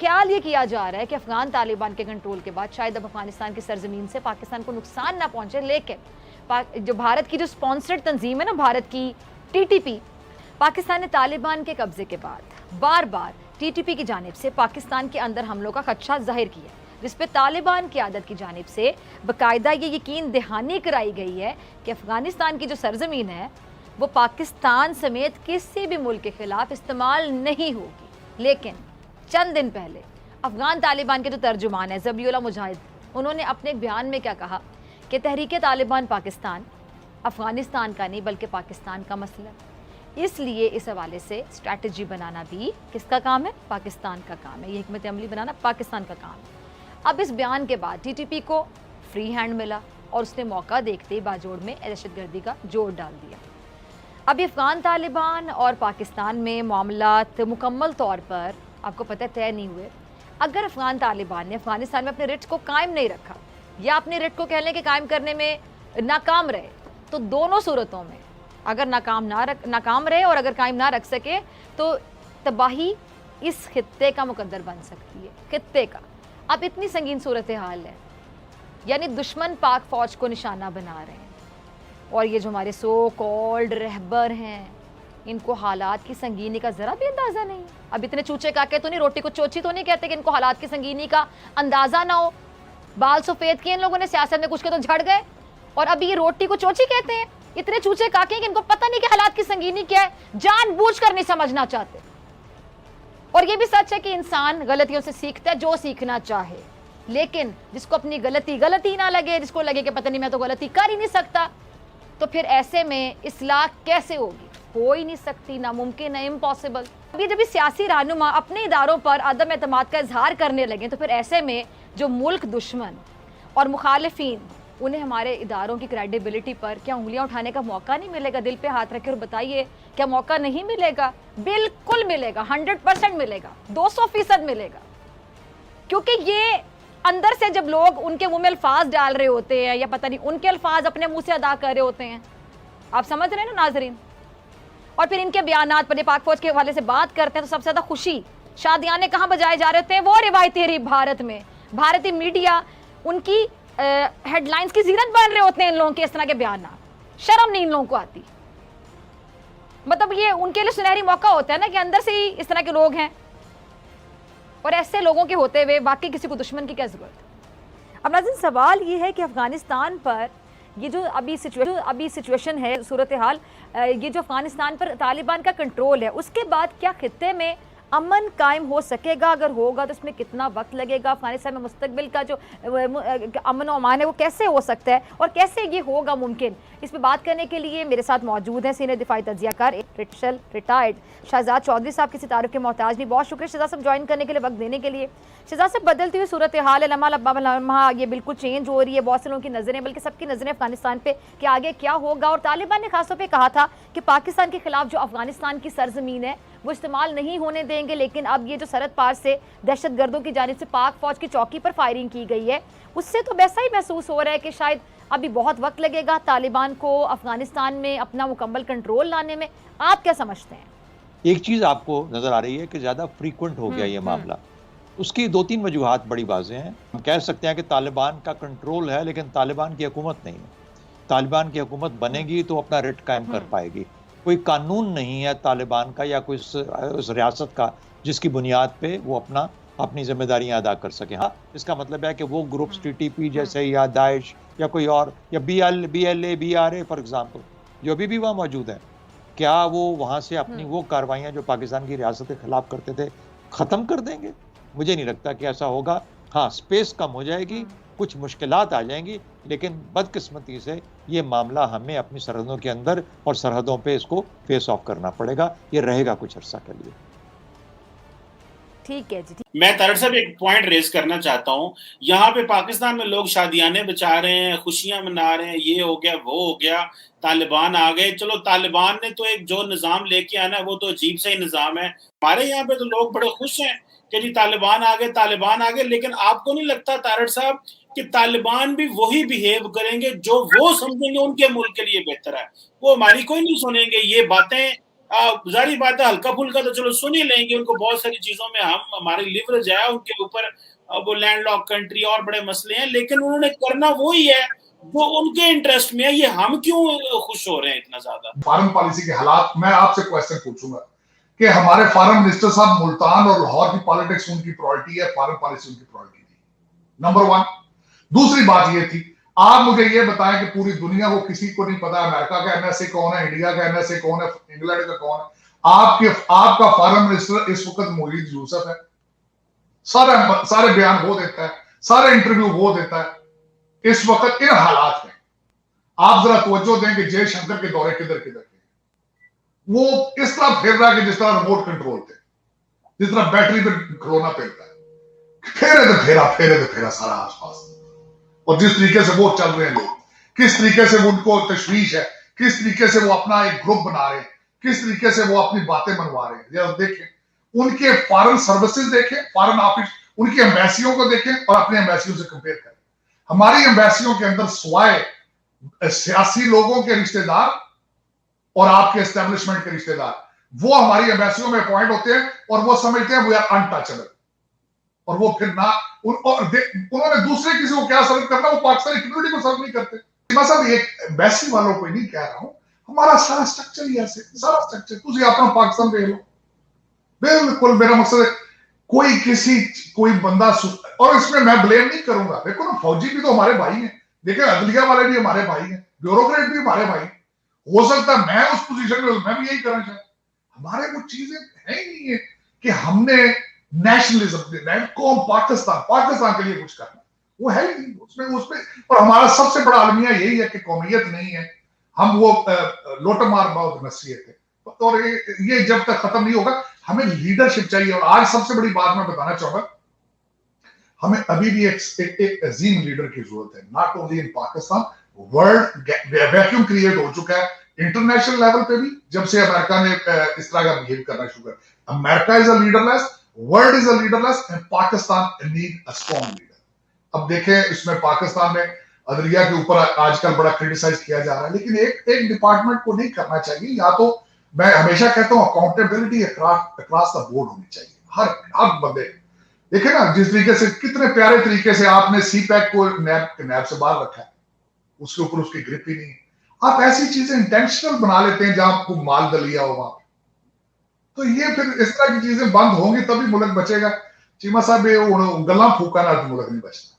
ख्याल ये किया जा रहा है कि अफगान तालिबान के कंट्रोल के बाद शायद अब अफगानिस्तान की सरजमीन से पाकिस्तान को नुकसान ना पहुंचे, लेकिन जो भारत की जो स्पॉन्सर्ड तंजीम है ना, भारत की टीटीपी, पाकिस्तान ने तालिबान के कब्जे के बाद बार बार टीटीपी की जानिब से पाकिस्तान के अंदर हमलों का खदशा जाहिर किया, जिस पे तालिबान की आदत की जानिब से बाकायदा ये यकीन दहानी कराई गई है कि अफगानिस्तान की जो सरजमीन है वो पाकिस्तान समेत किसी भी मुल्क के खिलाफ इस्तेमाल नहीं होगी। लेकिन चंद दिन पहले अफगान तालिबान के जो तर्जुमान है ज़बीउल्लाह मुजाहिद, उन्होंने अपने एक बयान में क्या कहा कि तहरीक तालिबान पाकिस्तान अफगानिस्तान का नहीं बल्कि पाकिस्तान का मसला है, इसलिए इस हवाले से स्ट्रैटेजी बनाना भी किसका काम है? पाकिस्तान का काम है। ये हिकमत अमली बनाना पाकिस्तान का काम है। अब इस बयान के बाद टीटीपी को फ्री हैंड मिला और उसने मौका देखते ही बाजोड़ में दहशतगर्दी का जोर डाल दिया। अभी अफगान तालिबान और पाकिस्तान में मामलात मुकम्मल तौर पर आपको पता है तय नहीं हुए। अगर अफगान तालिबान ने अफगानिस्तान में अपने रिट को कायम नहीं रखा या अपने रिट को कह लें कि कायम करने में नाकाम रहे, तो दोनों सूरतों में अगर नाकाम रहे और अगर कायम ना रख सके तो तबाही इस खित्ते का मुकद्दर बन सकती है, खित्ते का। अब इतनी संगीन सूरत हाल है, यानी दुश्मन पाक फौज को निशाना बना रहे हैं और ये जो हमारे सो कॉल्ड रहबर हैं, इनको हालात की संगीनी का ज़रा भी अंदाज़ा नहीं। अब इतने चूचे काके तो नहीं, रोटी को चोची तो नहीं कहते कि इनको हालात की संगीनी का अंदाज़ा ना हो। बाल सफ़ेद किए इन लोगों ने सियासत में, कुछ के तो झड़ गए और अभी ये रोटी को चोची कहते हैं। इतने चूचे काके हैं कि इनको पता नहीं कि हालात की संगीनी क्या है, जानबूझकर नहीं समझना चाहते। और ये भी सच है कि इंसान गलतियों से सीखता है जो सीखना चाहे, लेकिन जिसको अपनी गलती ना लगे, जिसको लगे कि पता नहीं मैं तो गलती कर ही नहीं सकता, तो फिर ऐसे में इस्लाह कैसे होगी? हो ही नहीं सकती, नामुमकिन है, इम्पॉसिबल। अभी जब सियासी रहनुमा अपने इदारों पर अदम एतमाद का इजहार करने लगे तो फिर ऐसे में जो मुल्क दुश्मन और मुखालिफिन, उन्हें हमारे इदारों की क्रेडिबिलिटी पर क्या उंगलियां उठाने का मौका नहीं मिलेगा? दिल पे हाथ रखे और बताइए, क्या मौका नहीं मिलेगा? बिल्कुल मिलेगा, 100% मिलेगा, 200% मिलेगा। क्योंकि ये अंदर से जब लोग उनके मुंह में अल्फाज डाल रहे होते हैं या पता नहीं उनके अल्फाज अपने मुंह से अदा कर रहे होते हैं, आप समझ रहे हैं ना नाजरीन, और फिर इनके बयानात पर पाक फौज के हवाले से बात करते हैं तो सबसे ज्यादा खुशी शादियाने कहाँ बजाए जा रहे होते हैं? वो रिवायती भारत में, भारतीय मीडिया उनकी हेडलाइंस की जीनत बन रहे होते हैं इन लोगों के इस तरह के बयान। शर्म नहीं इन लोगों को आती? मतलब ये उनके लिए सुनहरी मौका होता है ना कि अंदर से ही इस तरह के लोग हैं, और ऐसे लोगों के होते हुए बाकी किसी को दुश्मन की क्या जरूरत है? अब नाज़रीन, सवाल ये है कि अफगानिस्तान पर ये जो अभी सिचुएशन है, सूरत हाल, ये जो अफगानिस्तान पर तालिबान का कंट्रोल है, उसके बाद क्या खित्ते में अमन कायम हो सकेगा? अगर होगा तो इसमें कितना वक्त लगेगा? अफगानिस्तान में मुस्तकबिल का जो अमन और अमान है वो कैसे हो सकता है और कैसे ये होगा मुमकिन? इस पर बात करने के लिए मेरे साथ मौजूद हैं सीनियर दिफाई तज्जियाकार रिटायर्ड शहजाद चौधरी साहब। किसी तारीफ के मोहताज नहीं, बहुत शुक्रिया शहजाद साहब ज्वाइन करने के लिए, वक्त देने के लिए। शहजाद साहब, बदलती हुई सूरत हाल है, लम्हा लब्बा लम्हा ये बिल्कुल चेंज हो रही है, बहुत से लोगों की नज़रें, बल्कि सबकी नज़रें अफगानिस्तान पे कि आगे क्या होगा। और तालिबान ने खासतौर पर कहा था कि पाकिस्तान के खिलाफ जो अफगानिस्तान की सरजमीन है वो इस्तेमाल नहीं होने देंगे, लेकिन अब ये जो सरहद पार से दहशतगर्दों की जानिब से पाक फौज की चौकी पर फायरिंग की गई है, उससे तो वैसा ही महसूस हो रहा है कि शायद अभी बहुत वक्त लगेगा तालिबान को अफगानिस्तान में अपना मुकम्मल कंट्रोल लाने में। आप क्या समझते हैं? एक चीज आपको नजर आ रही है कि ज्यादा फ्रीक्वेंट हो गया ये मामला। उसकी 2-3 वजूहात बड़ी वाज़ेह हैं। हम कह सकते हैं कि तालिबान का कंट्रोल है लेकिन तालिबान की हुकूमत नहीं है। तालिबान की हुकूमत बनेगी तो अपना रिट कायम कर पाएगी। कोई कानून नहीं है तालिबान का या कोई उस रियासत का जिसकी बुनियाद पे वो अपनी जिम्मेदारियां अदा कर सके। हाँ, इसका मतलब है कि वो ग्रुप्स टीटीपी जैसे या दाइश या कोई और या BLA BRA फॉर एग्जांपल जो अभी भी वहाँ मौजूद है, क्या वो वहाँ से अपनी वो कार्रवाइयाँ जो पाकिस्तान की रियासत के खिलाफ करते थे ख़त्म कर देंगे? मुझे नहीं लगता कि ऐसा होगा। हाँ, स्पेस कम हो जाएगी, कुछ मुश्किलात आ जाएंगी, लेकिन बदकिस्मती से ये मामला हमें अपनी सरहदों के अंदर और सरहदों पे इसको फेस ऑफ करना पड़ेगा। ये रहेगा कुछ अर्सा के लिए। ठीक है जी। मैं तारड़ साहब एक पॉइंट रेज करना चाहता हूँ। यहाँ पे पाकिस्तान में लोग शादियाने बचा रहे हैं, खुशियां मना रहे हैं, ये हो गया वो हो गया, तालिबान आ गए। चलो, तालिबान ने तो एक जो निजाम लेके आना है वो तो अजीब सा ही निजाम है। हमारे यहाँ पे तो लोग बड़े खुश हैं कि जी तालिबान आ गए। लेकिन आपको नहीं लगता तारड़ साहब कि तालिबान भी वही बिहेव करेंगे जो वो समझेंगे उनके मुल्क के लिए बेहतर है? वो हमारी कोई नहीं सुनेंगे। ये बातें जारी बात है, हल्का फुल्का तो चलो सुन ही लेंगे, उनको बहुत सारी चीजों में हम हमारी लिवरेज है उनके ऊपर, वो लैंडलॉक कंट्री और बड़े मसले हैं, लेकिन उन्होंने करना वही है जो उनके इंटरेस्ट में है। ये हम क्यों खुश हो रहे हैं इतना ज्यादा? फॉरेन पॉलिसी के हालात, मैं आपसे क्वेश्चन पूछूंगा कि हमारे फॉरेन मिनिस्टर साहब मुल्तान और लाहौर की पॉलिटिक्स उनकी प्रायोरिटी है, फॉरेन पॉलिसी उनकी प्रायोरिटी नहीं, नंबर 1। दूसरी बात ये थी, आप मुझे ये बताएं कि पूरी दुनिया को किसी को नहीं पता अमेरिका का एनएसए कौन है, इंडिया का एनएसए कौन है, इंग्लैंड का कौन है। आपका फॉरेन मिनिस्टर इस वक्त मोईद यूसुफ है, सारे बयान वो देता है, सारे इंटरव्यू वो देता है। इस वक्त इन हालात में आप जरा तवज्जो दें कि जयशंकर के दौरे किधर किधर के, वो इस तरह फिर रहा है कि जिस तरह रिमोट कंट्रोल थे, जिस तरह बैटरी पे खिलौना फेरता है, फेरे तो फेरा सारा आसपास। और जिस तरीके से वो चल रहे हैं लोग, किस तरीके से उनको तशवीश है, किस तरीके से वो अपना एक ग्रुप बना रहे हैं, किस तरीके से वो अपनी बातें मनवा रहे हैं। जरा देखें उनके फॉरेन सर्विसेज, देखें फॉरेन ऑफिस, उनकी एम्बेसियों को देखें और अपने एम्बेसियों से कंपेयर करें। हमारी एम्बेसियों के अंदर सिवाय सियासी लोगों के रिश्तेदार और आपके एस्टेब्लिशमेंट के रिश्तेदार, वो हमारी एम्बेसियों में अपॉइंट होते हैं और वो समझते हैं वी आर अनटचेबल। और वो फिर ना उन्होंने दूसरे किसी को क्या सर्व करना, वो पाकिस्तानी कम्युनिटी को सर्व नहीं करते। मतलब एक एम्बेसी वालों को नहीं कह रहा हूं, हमारा सारा स्ट्रक्चर ही ऐसे, सारा स्ट्रक्चर तुझे अपना पाकिस्तान देख लो, बिल्कुल। मेरा मकसद है कोई बंदा, और इसमें मैं ब्लेम नहीं करूंगा। देखो ना, फौजी भी तो हमारे भाई हैं, देखे अदलिया वाले भी हमारे भाई हैं, ब्यूरोक्रेट भी हमारे भाई। हो सकता है मैं उस पोजीशन में, मैं भी यही करना चाहता। हमारे वो चीजें है ही नहीं है कि हमने नेशनलिज्म, कौम पाकिस्तान के लिए कुछ करना, वो है ही नहीं उसमें। और हमारा सबसे बड़ा अलमिया यही है कि कौमियत नहीं है, हम वो लोटमार बहुत नसीहत है। और ये जब तक खत्म नहीं होगा, हमें लीडरशिप चाहिए। और आज सबसे बड़ी बात मैं बताना चाहूंगा, हमें अभी भी एक अजीम लीडर की जरूरत है, not only in Pakistan, world vacuum create हो चुका है इंटरनेशनल लेवल पे भी, जब से अमेरिका ने इस तरह का बिहेव करना शुरू कर। America is a leaderless, world is a leaderless and Pakistan need a strong leader. अब देखें, इसमें पाकिस्तान में अदलिया के ऊपर आजकल बड़ा क्रिटिसाइज किया जा रहा है, लेकिन एक डिपार्टमेंट को नहीं करना चाहिए। या तो मैं हमेशा कहता हूं अकाउंटेबिलिटी अक्रॉस द बोर्ड होनी चाहिए, हर बंदे। देखे ना जिस तरीके से, कितने प्यारे तरीके से आपने सीपैक को नैब से बाहर रखा है, उसके ऊपर उसकी ग्रिप ही नहीं। आप ऐसी चीजें इंटेंशनल बना लेते हैं जहां आपको माल दलिया हो वहां, तो ये फिर इस तरह की चीजें बंद होंगी तभी मुल्क बचेगा। चीमा साहब, ये गला फूका ना तो मुल्क नहीं बचता।